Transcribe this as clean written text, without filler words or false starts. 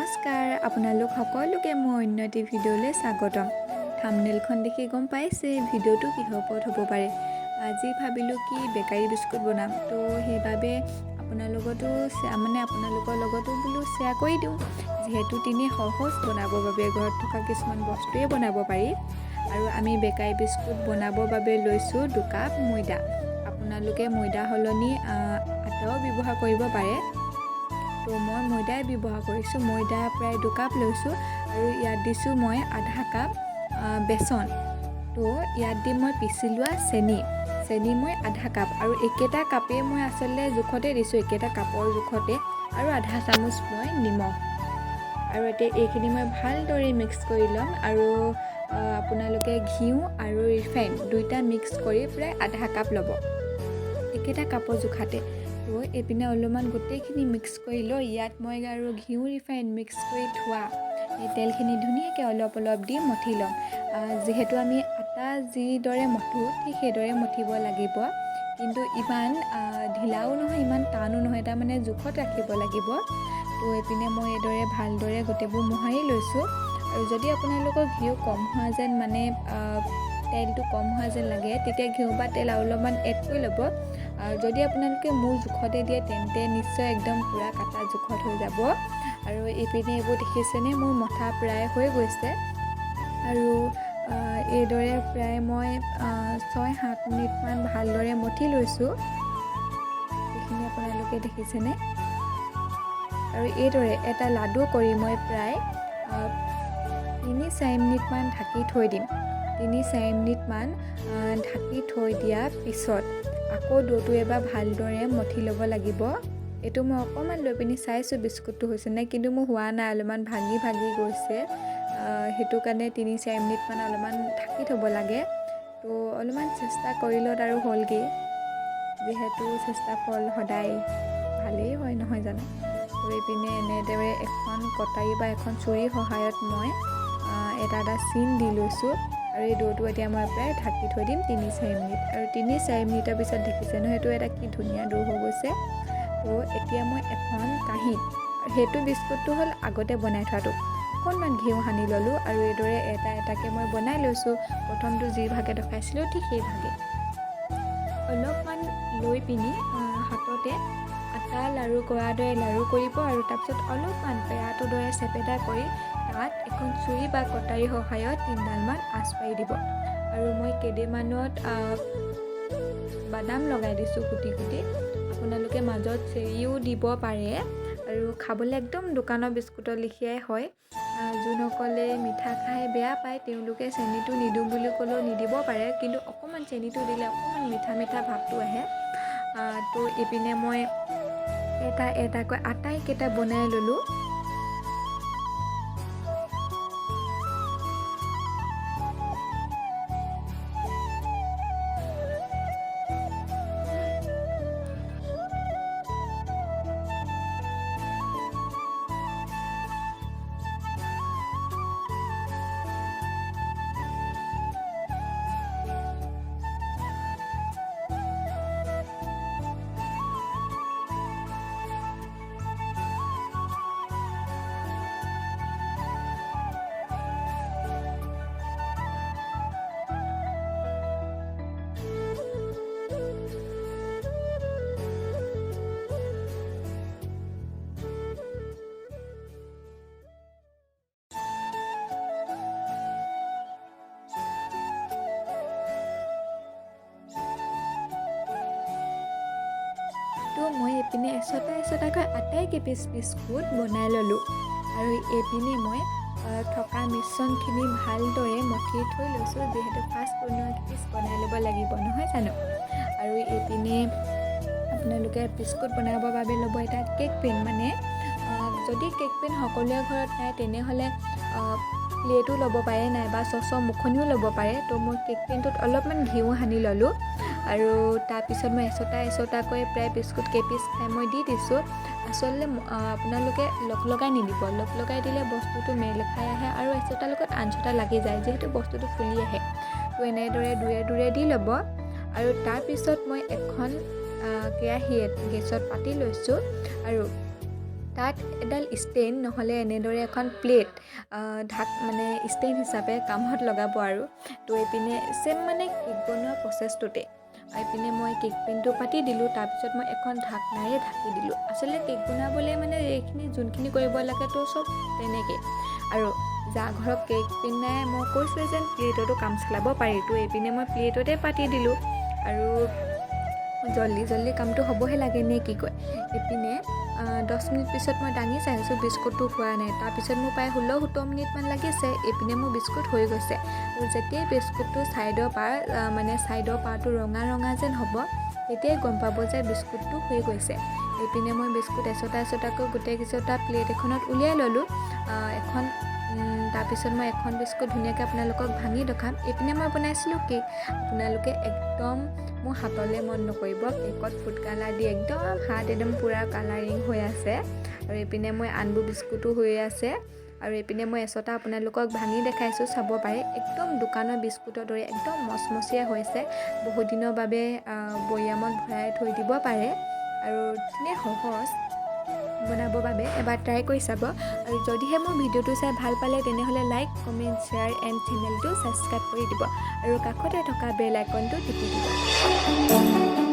নমস্কাৰ, আপোনালোক সকলোকে মই অন্য এটি ভিডিঅ'লৈ স্বাগতম। থাম্বনেইলখন দেখি গম পাইছে ভিডিঅ'টো কিহৰ ওপৰত হ'ব পাৰে। আজি ভাবিলোঁ কি বেকাৰী বিস্কুট বনাম, তো সেইবাবে আপোনালোকৰ লগতো বোলো শ্বেয়াৰ কৰি দিওঁ, যিহেতু তিনি সহজ বনাবৰ বাবে ঘৰত থকা কিছুমান বস্তুৱে বনাব পাৰি। আৰু আমি বেকাৰী বিস্কুট বনাবৰ বাবে লৈছোঁ 2 কাপ ময়দা। আপোনালোকে ময়দা সলনি আটাও ব্যৱহাৰ কৰিব পাৰে। তো মই ময়দাই ব্যৱহাৰ কৰিছোঁ। ময়দা প্ৰায় 2 কাপ লৈছোঁ আৰু ইয়াত দিছোঁ মই আধা কাপ বেচন। তো ইয়াত দিম মই পিচি লোৱা চেনি মই আধা কাপ, আৰু একেটা কাপেই মই আচলতে জোখতে দিছোঁ, একেটা কাপৰ জোখতে, আৰু আধা চামুচ মই নিমখ। আৰু এতিয়া এইখিনি মই ভালদৰে মিক্স কৰি ল'ম। আৰু আপোনালোকে ঘিউ আৰু ৰিফাইন দুইটা মিক্স কৰি প্ৰায় আধা কাপ ল'ব, একেটা কাপৰ জোখাতে। তো এইপিনে অলপমান গোটেইখিনি মিক্স কৰি লৈ ইয়াত মই আৰু ঘিউ ৰিফাইন মিক্স কৰি থোৱা এই তেলখিনি ধুনীয়াকৈ অলপ দি মঠি ল'ম। যিহেতু আমি আটা যিদৰে মঠোঁ ঠিক সেইদৰে মঠিব লাগিব, কিন্তু ইমান ঢিলাও নহয় ইমান টানো নহয়, তাৰমানে জোখত ৰাখিব লাগিব। তো এইপিনে মই এইদৰে ভালদৰে গোটেইবোৰ মোহাৰি লৈছোঁ। আৰু যদি আপোনালোকৰ ঘিউ কম হোৱা যেন তেলটো কম হোৱা যেন লাগে, তেতিয়া ঘিউ বা তেল অলপমান এড কৰি ল'ব। আৰু যদি আপোনালোকে মোৰ জোখতে দিয়ে তেন্তে নিশ্চয় একদম পূৰা কাটা জোখত হৈ যাব। আৰু এইপিনে এইবোৰ দেখিছেনে, মোৰ মঠা প্ৰায় হৈ গৈছে। আৰু এইদৰে প্ৰায় মই 6-7 মিনিটমান ভালদৰে মঠি লৈছোঁ, এইখিনি আপোনালোকে দেখিছেনে। আৰু এইদৰে এটা লাডু কৰি মই প্ৰায় 3-4 মিনিটমান ঢাকি থৈ দিম। 3-4 মিনিটমান ঢাকি থৈ দিয়াৰ পিছত আকৌ ডোটো এবাৰ ভালদৰে মঠি ল'ব লাগিব। এইটো মই অকণমান লৈ পিনি চাইছোঁ বিস্কুটটো হৈছে নাই, কিন্তু মোৰ হোৱা নাই, অলপমান ভাঙি গৈছে। সেইটো কাৰণে 3-4 মিনিটমান অলপমান ঢাকি থ'ব লাগে। তো অলপমান চেষ্টা কৰিলত আৰু হ'লগৈ, যিহেতু চেষ্টা ফল সদায় ভালেই হয় নহয় জানো। তো এইপিনে এনেদৰে এখন কটাৰী বা এখন চুৰিৰ সহায়ত মই এটা চিন দি লৈছোঁ। আৰু এই ডোটো এতিয়া মই প্ৰায় ঢাকি থৈ দিম 3-4 মিনিট। আৰু 3-4 মিনিটৰ পিছত দেখিছে নহয়, সেইটো এটা কি ধুনীয়া ডো হৈ গৈছে। তো এতিয়া মই এখন কাঁহীত, সেইটো বিস্কুটটো হ'ল আগতে বনাই থোৱাটো, অকণমান ঘিউ সানি ল'লোঁ আৰু এইদৰে এটাকৈ মই বনাই লৈছোঁ। প্ৰথমটো যি ভাগে দেখাইছিলোঁ ঠিক সেই ভাগে অলপমান লৈ পিনি হাততে আটা লাড়ু কৰাৰ দৰে লাড়ু কৰিব, আৰু তাৰপিছত অলপমান পেৰাটোৰ দৰে চেপেটা কৰি তাত এখন চুৰি বা কটাৰীৰ সহায়ত 3ডালমান আঁচ পাৰি দিব। আৰু মই কেইদিনমানত বাদাম লগাই দিছোঁ কুটি। আপোনালোকে মাজত চেৰিও দিব পাৰে। আৰু খাবলৈ একদম দোকানৰ বিস্কুটৰ লেখীয়াই হয়। যোনসকলে মিঠা খাই বেয়া পায় তেওঁলোকে চেনিটো নিদিওঁ বুলি ক'লেও নিদিব পাৰে, কিন্তু অকণমান চেনিটো দিলে অকণমান মিঠা ভাৱটো আহে। তো এইপিনে মই এটাকৈ আটাইকেইটা বনাই ল'লোঁ। তো মই এইপিনে এচটাকৈ আটাইকে পিচ বিস্কুট বনাই ল'লোঁ। আৰু এইপিনে মই থকা মিশ্ৰণখিনি ভালদৰে মঠি থৈ লৈছোঁ, যিহেতু ফাৰ্ষ্ট পিচ বনাই ল'ব লাগিব নহয় জানো। আৰু এইপিনে আপোনালোকে বিস্কুট বনাবৰ বাবে ল'ব এটা কেক পেন। যদি কেক পেন সকলোৰে ঘৰত নাই তেনেহ'লে প্লেটো ল'ব পাৰে, নাইবা চচৰ মুখনিও ল'ব পাৰে। তো মই কেক পেনটোত অলপমান ঘিউ সানি ল'লোঁ। আৰু তাৰপিছত মই এচটাকৈ প্ৰায় বিস্কুট কেইপিচ খাই মই দি দিছোঁ। আচলতে আপোনালোকে লগাই নিদিব, লগাই দিলে বস্তুটো মেল খাই আহে আৰু এচটাৰ লগত আনচটা লাগি যায়, যিহেতু বস্তুটো ফুলি আহে। তো এনেদৰে দূৰে দি ল'ব। আৰু তাৰপিছত মই এখন কেৰাহীত গেছত পাতি লৈছোঁ। আৰু তাত এডাল ষ্টেণ্ড নহ'লে এনেদৰে এখন প্লেট মানে ষ্টেণ্ড হিচাপে কামত লগাব আৰু তো এইপিনে ছেম মানে কেক বনোৱা প্ৰচেছটোতে এইপিনে মই কেক পেনটো পাতি দিলোঁ। তাৰপিছত মই এখন ঢাকনাৰে ঢাকি দিলোঁ। আচলতে কেক বনাবলৈ মানে এইখিনি যোনখিনি কৰিব লাগে তো চব তেনেকৈ আৰু যা ঘৰত কেক পেন নাই মই কৈছোঁ যেন প্লেটতো কাম চলাব পাৰি। তো এইপিনে মই প্লেটতে পাতি দিলোঁ আৰু জল্দি কামটো হ'বহে লাগে নে কি কয়। এইপিনে 10 মিনিট পিছত মই দাঙি চাইছোঁ বিস্কুটটো হোৱা নাই। তাৰপিছত মোৰ প্ৰায় 16-17 মিনিটমান লাগিছে। এইপিনে মোৰ বিস্কুট হৈ গৈছে আৰু যেতিয়াই বিস্কুটটো ছাইডৰ পাৰটো ৰঙা যেন হ'ব তেতিয়াই গম পাব যে বিস্কুটটো হৈ গৈছে। এইপিনে মই বিস্কুট এচটাকৈ গোটেইকেইটা প্লেট এখনত উলিয়াই ল'লোঁ। তাৰপিছত মই এখন বিস্কুট ধুনীয়াকৈ আপোনালোকক ভাঙি দেখাম। এইপিনে মই বনাইছিলোঁ কেক। আপোনালোকে একদম মোৰ হাতলৈ মন নকৰিব, কেকত ফুড কালাৰ দি হাত একদম পূৰা কালাৰিং হৈ আছে আৰু এইপিনে মই আনবোৰ বিস্কুটো হৈ আছে আৰু এইপিনে মই এচটা আপোনালোকক ভাঙি দেখাইছোঁ, চাব পাৰে। একদম দোকানৰ বিস্কুটৰ দৰে একদম মচমচীয়া হৈছে। বহুত দিনৰ বাবে বৈয়ামত ভৰাই থৈ দিব পাৰে আৰু ধুনীয়া সহজ বনাবৰ বাবে এবাৰ ট্ৰাই কৰি চাব। আৰু যদিহে মোৰ ভিডিঅ'টো চাই ভাল পালে তেনেহ'লে লাইক, কমেণ্ট, শ্বেয়াৰ এণ্ড চেনেলটো ছাবস্ক্ৰাইব কৰি দিব আৰু কাষতে থকা বেল আইকনটো টিপি দিব।